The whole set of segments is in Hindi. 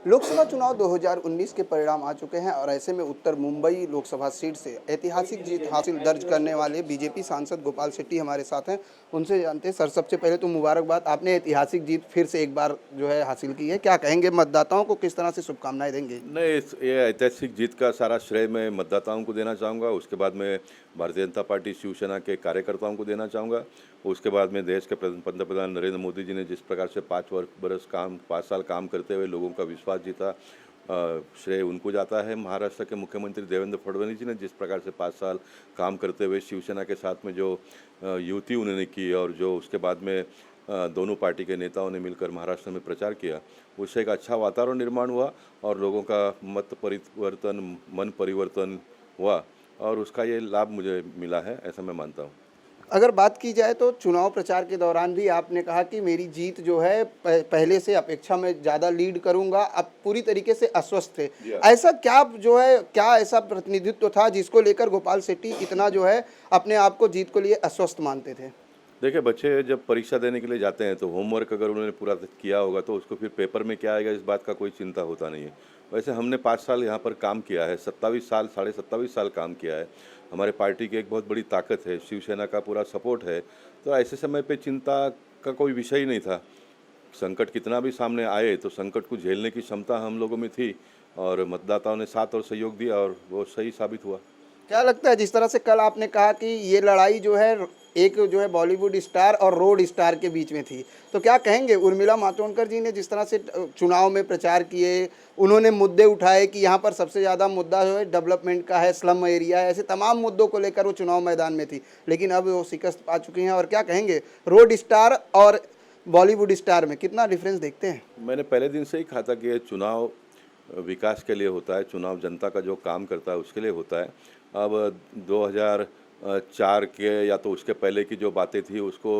लोकसभा चुनाव 2019 के परिणाम आ चुके हैं और ऐसे में उत्तर मुंबई लोकसभा सीट से ऐतिहासिक जीत हासिल दर्ज करने वाले बीजेपी सांसद गोपाल शेट्टी हमारे साथ हैं। उनसे जानते हैं। सर, सबसे पहले तो मुबारकबाद, आपने ऐतिहासिक जीत फिर से एक बार जो है हासिल की है। क्या कहेंगे, मतदाताओं को किस तरह से शुभकामनाएं देंगे? नहीं, ये ऐतिहासिक जीत का सारा श्रेय मैं मतदाताओं को देना चाहूँगा। उसके बाद मैं भारतीय जनता पार्टी शिवसेना के कार्यकर्ताओं को देना चाहूँगा। उसके बाद में देश के पंतप्रधान नरेंद्र मोदी जी ने जिस प्रकार से 5 साल काम करते हुए लोगों का विश्वास जीता, श्रेय उनको जाता है। महाराष्ट्र के मुख्यमंत्री देवेंद्र फडणवीस जी ने जिस प्रकार से 5 साल काम करते हुए शिवसेना के साथ में जो युति उन्होंने की और जो उसके बाद में दोनों पार्टी के नेताओं ने मिलकर महाराष्ट्र में प्रचार किया, उससे एक अच्छा वातावरण निर्माण हुआ और लोगों का मन परिवर्तन हुआ और उसका ये लाभ मुझे मिला है, ऐसा मैं मानता हूँ। अगर बात की जाए तो चुनाव प्रचार के दौरान भी आपने कहा कि मेरी जीत जो है पहले से अपेक्षा में ज़्यादा लीड करूंगा, अब पूरी तरीके से अस्वस्थ थे। ऐसा क्या जो है, क्या ऐसा प्रतिनिधित्व था जिसको लेकर गोपाल शेट्टी इतना जो है अपने आप को जीत को लिए अस्वस्थ मानते थे? देखिए, बच्चे जब परीक्षा देने के लिए जाते हैं तो होमवर्क अगर उन्होंने पूरा किया होगा तो उसको फिर पेपर में क्या आएगा इस बात का कोई चिंता होता नहीं है। वैसे हमने 5 साल यहाँ पर काम किया है, 27 साल, साढ़े 27 साल काम किया है। हमारे पार्टी की एक बहुत बड़ी ताकत है, शिवसेना का पूरा सपोर्ट है, तो ऐसे समय पे चिंता का कोई विषय ही नहीं था। संकट कितना भी सामने आए तो संकट को झेलने की क्षमता हम लोगों में थी और मतदाताओं ने साथ और सहयोग दिया और वो सही साबित हुआ। क्या लगता है, जिस तरह से कल आपने कहा कि ये लड़ाई जो है एक जो है बॉलीवुड स्टार और रोड स्टार के बीच में थी, तो क्या कहेंगे उर्मिला मातोंडकर जी ने जिस तरह से चुनाव में प्रचार किए, उन्होंने मुद्दे उठाए कि यहाँ पर सबसे ज़्यादा मुद्दा जो है डेवलपमेंट का है, स्लम एरिया है, ऐसे तमाम मुद्दों को लेकर वो चुनाव मैदान में थी, लेकिन अब वो शिकस्त पा चुकी हैं। और क्या कहेंगे, रोड स्टार और बॉलीवुड स्टार में कितना डिफरेंस देखते हैं? मैंने पहले दिन से ही कहा था कि ये चुनाव विकास के लिए होता है, चुनाव जनता का जो काम करता है उसके लिए होता है। अब 2004 के या तो उसके पहले की जो बातें थी उसको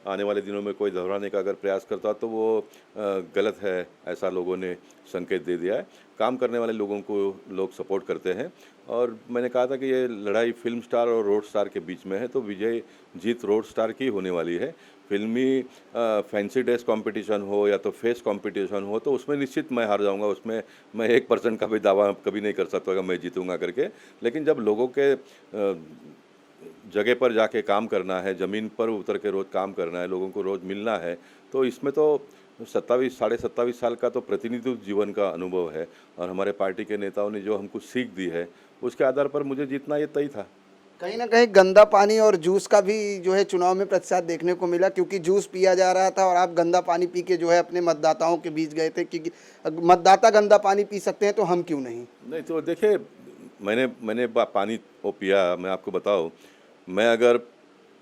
आने वाले दिनों में कोई दोहराने का अगर प्रयास करता तो वो गलत है, ऐसा लोगों ने संकेत दे दिया है। काम करने वाले लोगों को लोग सपोर्ट करते हैं और मैंने कहा था कि ये लड़ाई फिल्म स्टार और रोड स्टार के बीच में है, तो विजय जीत रोड स्टार की होने वाली है। फिल्मी फैंसी ड्रेस कंपटीशन हो या तो फेस कंपटीशन हो तो उसमें निश्चित मैं हार जाऊंगा, उसमें मैं 1% का भी दावा कभी नहीं कर सकता कि मैं जीतूंगा करके। लेकिन जब लोगों के जगह पर जाके काम करना है, ज़मीन पर उतर के रोज़ काम करना है, लोगों को रोज़ मिलना है, तो इसमें तो 27 साढ़े 27 साल का तो प्रतिनिधित्व जीवन का अनुभव है और हमारे पार्टी के नेताओं ने जो हमको सीख दी है उसके आधार पर मुझे जीतना ये तय था। कहीं ना कहीं गंदा पानी और जूस का भी जो है चुनाव में प्रतिशत देखने को मिला, क्योंकि जूस पिया जा रहा था और आप गंदा पानी पी के जो है अपने मतदाताओं के बीच गए थे, क्योंकि मतदाता गंदा पानी पी सकते हैं तो हम क्यों नहीं? नहीं तो देखिए, मैंने पानी वो पिया, मैं आपको बताऊँ, मैं अगर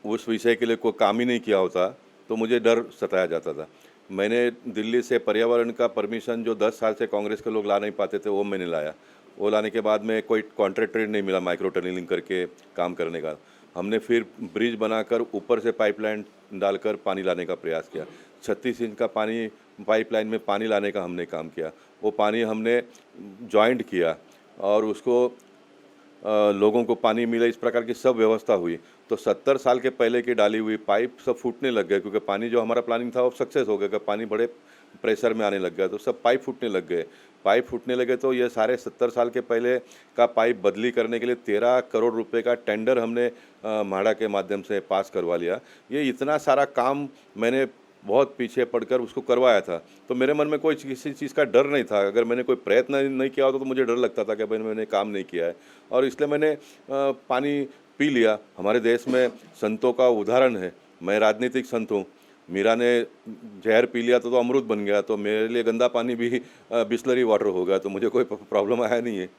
उस विषय के लिए कोई काम ही नहीं किया होता तो मुझे डर सताया जाता था। मैंने दिल्ली से पर्यावरण का परमिशन जो 10 साल से कांग्रेस के लोग ला नहीं पाते थे वो मैंने लाया। वो लाने के बाद में कोई कॉन्ट्रैक्टर नहीं मिला माइक्रो टनलिंग करके काम करने का। हमने फिर ब्रिज बनाकर ऊपर से पाइपलाइन डालकर पानी लाने का प्रयास किया। 36 इंच का पानी पाइपलाइन में पानी लाने का हमने काम किया। वो पानी हमने जॉइंट किया और उसको लोगों को पानी मिले, इस प्रकार की सब व्यवस्था हुई। तो 70 साल के पहले की डाली हुई पाइप सब फूटने लग गए, क्योंकि पानी जो हमारा प्लानिंग था वो सक्सेस हो गया कि पानी बड़े प्रेशर में आने लग गया, तो सब पाइप फूटने लग गए। पाइप फूटने लगे तो ये सारे 70 साल के पहले का पाइप बदली करने के लिए 13 करोड़ रुपए का टेंडर हमने म्हाडा के माध्यम से पास करवा लिया। ये इतना सारा काम मैंने बहुत पीछे पड़कर उसको करवाया था, तो मेरे मन में कोई किसी चीज़ का डर नहीं था। अगर मैंने कोई प्रयत्न नहीं किया होता तो मुझे डर लगता था कि भाई मैंने काम नहीं किया है, और इसलिए मैंने पानी पी लिया। हमारे देश में संतों का उदाहरण है, मैं राजनीतिक संत हूँ। मीरा ने जहर पी लिया तो अमृत बन गया, तो मेरे लिए गंदा पानी भी बिस्लरी वाटर हो गया, तो मुझे कोई प्रॉब्लम आया नहीं है।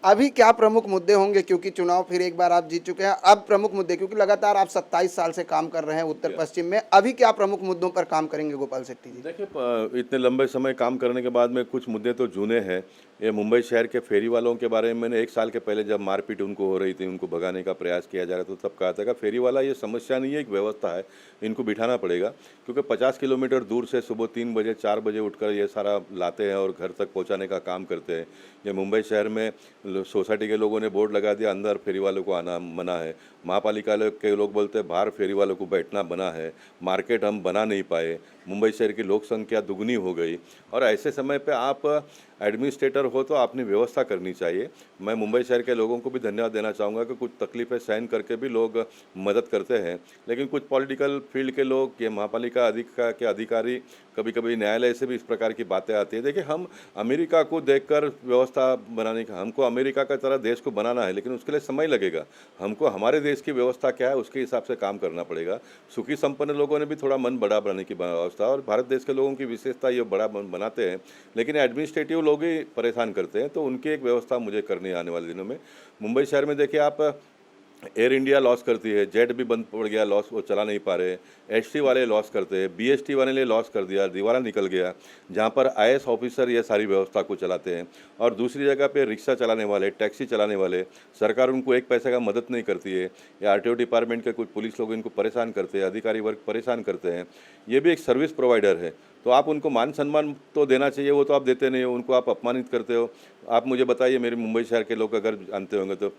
अभी क्या प्रमुख मुद्दे होंगे, क्योंकि चुनाव फिर एक बार आप जीत चुके हैं, अब प्रमुख मुद्दे, क्योंकि लगातार आप 27 साल से काम कर रहे हैं उत्तर पश्चिम में, अभी क्या प्रमुख मुद्दों पर काम करेंगे गोपाल शेट्टी जी? देखिए, इतने लंबे समय काम करने के बाद में कुछ मुद्दे तो जूने हैं। ये मुंबई शहर के फेरी वालों के बारे में मैंने 1 साल के पहले जब मारपीट उनको हो रही थी, उनको भगाने का प्रयास किया जा रहा था, तो तब कहा था कि फेरी वाला ये समस्या नहीं है, एक व्यवस्था है, इनको बिठाना पड़ेगा। क्योंकि 50 किलोमीटर दूर से सुबह 3 बजे 4 बजे उठकर ये सारा लाते हैं और घर तक पहुँचाने का काम करते हैं। ये मुंबई शहर में सोसाइटी के लोगों ने बोर्ड लगा दिया अंदर फेरी वालों को आना मना है, महापालिका के लोग बोलते हैं बाहर फेरी वालों को बैठना मना है, मार्केट हम बना नहीं पाए, मुंबई शहर की लोक संख्या दुगनी हो गई। और ऐसे समय पे आप एडमिनिस्ट्रेटर हो तो आपने व्यवस्था करनी चाहिए। मैं मुंबई शहर के लोगों को भी धन्यवाद देना चाहूँगा कि कुछ तकलीफ़ें सहन करके भी लोग मदद करते हैं, लेकिन कुछ पॉलिटिकल फील्ड के लोग, ये महापालिका के अधिकारी, कभी कभी न्यायालय से भी इस प्रकार की बातें आती है। देखिए, हम अमेरिका को देखकर व्यवस्था बनाने का, हमको अमेरिका का तरह देश को बनाना है, लेकिन उसके लिए समय लगेगा। हमको हमारे देश की व्यवस्था क्या है उसके हिसाब से काम करना पड़ेगा। सुखी संपन्न लोगों ने भी थोड़ा मन बड़ा बनाने की व्यवस्था, और भारत देश के लोगों की विशेषता ये बड़ा बनाते हैं, लेकिन एडमिनिस्ट्रेटिव लोग ही परेशान करते हैं। तो उनकी एक व्यवस्था मुझे करनी है आने वाले दिनों में। मुंबई शहर में देखिए आप, एयर इंडिया लॉस करती है, जेट भी बंद पड़ गया, लॉस, वो चला नहीं पा रहे। एचटी वाले लॉस करते हैं, बीएसटी वाले ने लॉस कर दिया, दिवाला निकल गया, जहाँ पर आईएएस ऑफिसर ये सारी व्यवस्था को चलाते हैं। और दूसरी जगह पे रिक्शा चलाने वाले, टैक्सी चलाने वाले, सरकार उनको एक पैसे का मदद नहीं करती है, या आरटीओ डिपार्टमेंट के कुछ पुलिस लोग इनको परेशान करते हैं, अधिकारी वर्ग परेशान करते हैं। ये भी एक सर्विस प्रोवाइडर है, तो आप उनको मान सम्मान तो देना चाहिए, वो तो आप देते नहीं हो, उनको आप अपमानित करते हो। आप मुझे बताइए, मेरे मुंबई शहर के लोग अगर जानते होंगे तो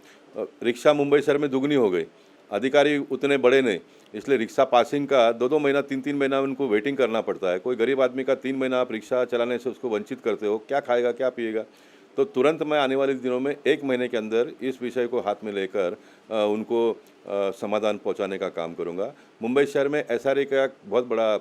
रिक्शा मुंबई शहर में दुगनी हो गई, अधिकारी उतने बड़े नहीं, इसलिए रिक्शा पासिंग का 2-2 महीना 3-3 महीना उनको वेटिंग करना पड़ता है। कोई गरीब आदमी का 3 महीना आप रिक्शा चलाने से उसको वंचित करते हो, क्या खाएगा क्या पिएगा। तो तुरंत मैं आने वाले दिनों में 1 महीने के अंदर इस विषय को हाथ में लेकर उनको समाधान पहुंचाने का काम करूंगा। मुंबई शहर में एसआरए का बहुत बड़ा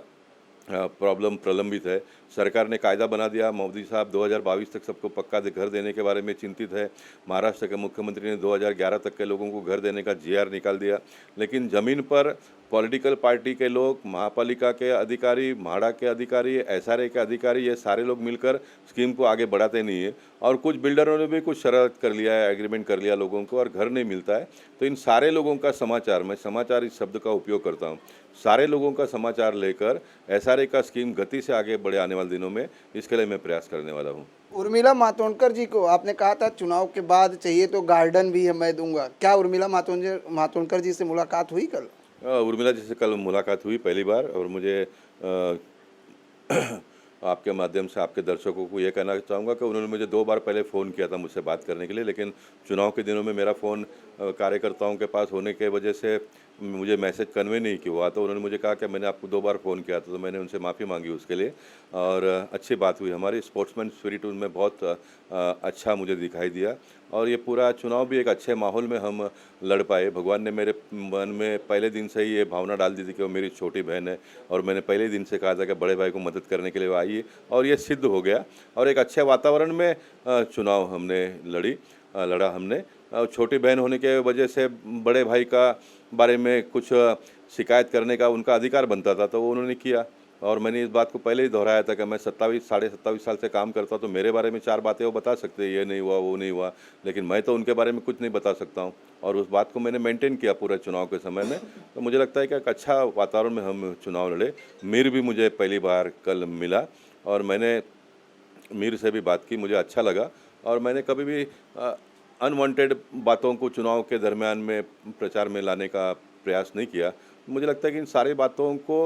प्रॉब्लम प्रलंबित है। सरकार ने कायदा बना दिया, मोदी साहब 2022 तक सबको पक्का घर देने के बारे में चिंतित है। महाराष्ट्र के मुख्यमंत्री ने 2011 तक के लोगों को घर देने का जीआर निकाल दिया, लेकिन ज़मीन पर पॉलिटिकल पार्टी के लोग, महापालिका के अधिकारी, म्हाडा के अधिकारी, एसआरए के अधिकारी, ये सारे लोग मिलकर स्कीम को आगे बढ़ाते नहीं है। और कुछ बिल्डरों ने भी कुछ शरारत कर लिया है, एग्रीमेंट कर लिया लोगों को, और घर नहीं मिलता है। तो इन सारे लोगों का समाचार, मैं समाचार इस शब्द का उपयोग करता हूँ, सारे लोगों का समाचार लेकर एसआरए का स्कीम गति से आगे बढ़े आने वाले दिनों में, इसके लिए मैं प्रयास करने वाला हूँ। उर्मिला मातोंडकर जी को आपने कहा था चुनाव के बाद चाहिए तो गार्डन भी मैं दूंगा, क्या उर्मिला मातोंडकर जी से मुलाकात हुई कल? उर्मिला जी से कल मुलाकात हुई पहली बार, और मुझे आपके माध्यम से आपके दर्शकों को ये कहना चाहूँगा कि उन्होंने मुझे 2 बार पहले फ़ोन किया था मुझसे बात करने के लिए, लेकिन चुनाव के दिनों में मेरा फ़ोन कार्यकर्ताओं के पास होने के वजह से मुझे मैसेज कन्वे नहीं किया हुआ। तो उन्होंने मुझे कहा कि मैंने आपको 2 बार फ़ोन किया था, तो मैंने उनसे माफ़ी मांगी उसके लिए, और अच्छी बात हुई। हमारी स्पोर्ट्समैन स्पिरिट उनमें बहुत अच्छा मुझे दिखाई दिया, और ये पूरा चुनाव भी एक अच्छे माहौल में हम लड़ पाए। भगवान ने मेरे मन में पहले दिन से ही ये भावना डाल दी थी कि वो मेरी छोटी बहन है, और मैंने पहले दिन से कहा था कि बड़े भाई को मदद करने के लिए वो आइए, और ये सिद्ध हो गया। और एक अच्छे वातावरण में चुनाव हमने लड़ा हमने। छोटी बहन होने के वजह से बड़े भाई का बारे में कुछ शिकायत करने का उनका अधिकार बनता था, तो वो उन्होंने किया। और मैंने इस बात को पहले ही दोहराया था कि मैं साढ़े 27 साल से काम करता, तो मेरे बारे में 4 बातें वो बता सकते हैं, ये नहीं हुआ, वो नहीं हुआ, लेकिन मैं तो उनके बारे में कुछ नहीं बता सकता हूँ। और उस बात को मैंने मेंटेन किया पूरे चुनाव के समय में। तो मुझे लगता है कि एक अच्छा वातावरण में हम चुनाव लड़े। मीर भी मुझे पहली बार कल मिला, और मैंने मीर से भी बात की, मुझे अच्छा लगा। और मैंने कभी भी अनवांटेड बातों को चुनाव के दरमियान में प्रचार में लाने का प्रयास नहीं किया। मुझे लगता है कि इन सारी बातों को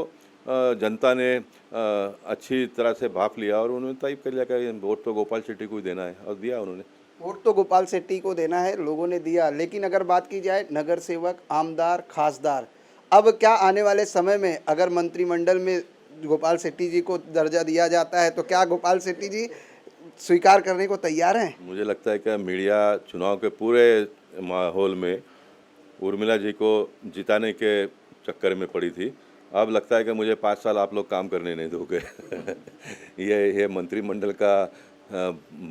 जनता ने अच्छी तरह से भाप लिया, और उन्होंने तय कर लिया कि वोट तो गोपाल शेट्टी को ही देना है, और दिया उन्होंने। वोट तो गोपाल शेट्टी को देना है, लोगों ने दिया। लेकिन अगर बात की जाए नगर सेवक, आमदार, खासदार, अब क्या आने वाले समय में अगर मंत्रिमंडल में गोपाल शेट्टी जी को दर्जा दिया जाता है तो क्या गोपाल शेट्टी जी स्वीकार करने को तैयार हैं? मुझे लगता है कि मीडिया चुनाव के पूरे माहौल में उर्मिला जी को जिताने के चक्कर में पड़ी थी। अब लगता है कि मुझे 5 साल आप लोग काम करने नहीं दोगे। ये मंत्रिमंडल का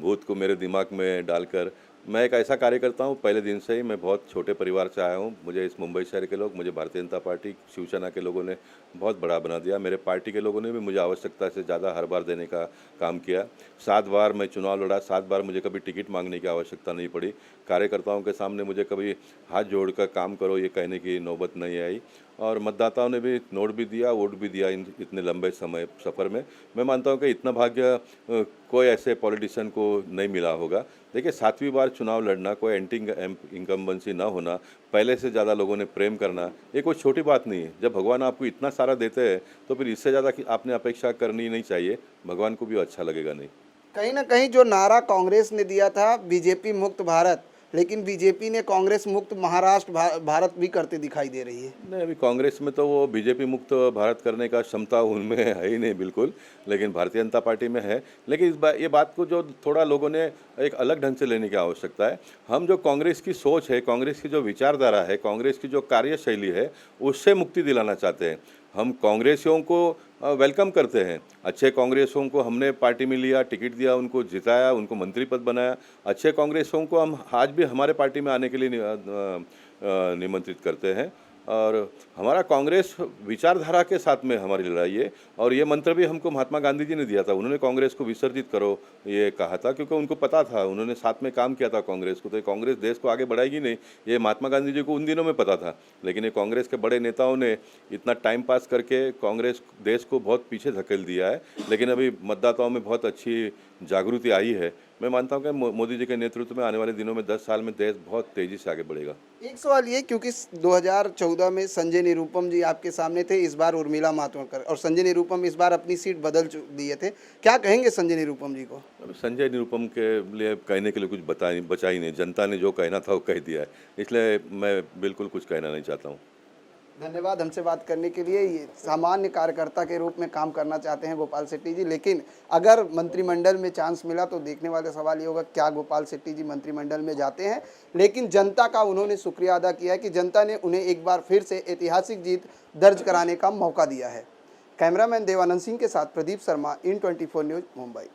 भूत को मेरे दिमाग में डालकर, मैं एक ऐसा कार्यकर्ता हूँ, पहले दिन से ही मैं बहुत छोटे परिवार से आया हूँ। मुझे इस मुंबई शहर के लोग, मुझे भारतीय जनता पार्टी, शिवसेना के लोगों ने बहुत बड़ा बना दिया। मेरे पार्टी के लोगों ने भी मुझे आवश्यकता से ज़्यादा हर बार देने का काम किया। 7 बार मैं चुनाव लड़ा, 7 बार मुझे कभी टिकट मांगने की आवश्यकता नहीं पड़ी। कार्यकर्ताओं के सामने मुझे कभी हाथ जोड़कर काम करो ये कहने की नौबत नहीं आई, और मतदाताओं ने भी नोट भी दिया, वोट भी दिया इतने लंबे समय सफ़र में। मैं मानता हूँ कि इतना भाग्य कोई ऐसे पॉलिटिशियन को नहीं मिला होगा। देखिए, 7वीं बार चुनाव लड़ना, कोई एंटी इनकम्बेंसी ना होना, पहले से ज़्यादा लोगों ने प्रेम करना, ये कोई छोटी बात नहीं है। जब भगवान आपको इतना सारा देते हैं तो फिर इससे ज़्यादा आपने अपेक्षा करनी नहीं चाहिए, भगवान को भी अच्छा लगेगा नहीं। कहीं ना कहीं जो नारा कांग्रेस ने दिया था बीजेपी मुक्त भारत, लेकिन बीजेपी ने कांग्रेस मुक्त महाराष्ट्र भारत भी करते दिखाई दे रही है। नहीं, अभी कांग्रेस में तो वो बीजेपी मुक्त भारत करने का क्षमता उनमें है ही नहीं बिल्कुल, लेकिन भारतीय जनता पार्टी में है। लेकिन ये बात को जो थोड़ा लोगों ने एक अलग ढंग से लेने की आवश्यकता है। हम जो कांग्रेस की सोच है, कांग्रेस की जो विचारधारा है, कांग्रेस की जो कार्यशैली है, उससे मुक्ति दिलाना चाहते हैं। हम कांग्रेसियों को वेलकम करते हैं। अच्छे कांग्रेसियों को हमने पार्टी में लिया, टिकट दिया, उनको जिताया, उनको मंत्री पद बनाया। अच्छे कांग्रेसियों को हम आज भी हमारे पार्टी में आने के लिए निमंत्रित करते हैं। और हमारा कांग्रेस विचारधारा के साथ में हमारी लड़ाई है। और ये मंत्र भी हमको महात्मा गांधी जी ने दिया था। उन्होंने कांग्रेस को विसर्जित करो ये कहा था, क्योंकि उनको पता था, उन्होंने साथ में काम किया था कांग्रेस को, तो ये कांग्रेस देश को आगे बढ़ाएगी नहीं, ये महात्मा गांधी जी को उन दिनों में पता था। लेकिन ये कांग्रेस के बड़े नेताओं ने इतना टाइम पास करके कांग्रेस देश को बहुत पीछे धकेल दिया है। लेकिन अभी मतदाताओं में बहुत अच्छी जागृति आई है। मैं मानता हूँ कि मोदी जी के नेतृत्व में आने वाले दिनों में 10 साल में देश बहुत तेज़ी से आगे बढ़ेगा। एक सवाल ये, क्योंकि 2014 में संजय निरुपम जी आपके सामने थे, इस बार उर्मिला मातोंडकर, और संजय निरुपम इस बार अपनी सीट बदल दिए थे, क्या कहेंगे संजय निरुपम जी को? अब संजय निरुपम के लिए कहने के लिए कुछ बचा ही नहीं। जनता ने जो कहना था वो कह दिया है, इसलिए मैं बिल्कुल कुछ कहना नहीं चाहता हूँ। धन्यवाद हमसे बात करने के लिए। ये सामान्य कार्यकर्ता के रूप में काम करना चाहते हैं गोपाल शेट्टी जी, लेकिन अगर मंत्रिमंडल में चांस मिला तो देखने वाला सवाल ये होगा क्या गोपाल शेट्टी जी मंत्रिमंडल में जाते हैं। लेकिन जनता का उन्होंने शुक्रिया अदा किया है कि जनता ने उन्हें एक बार फिर से ऐतिहासिक जीत दर्ज कराने का मौका दिया है। कैमरामैन देवानंद सिंह के साथ प्रदीप शर्मा, IN24 न्यूज़, मुंबई।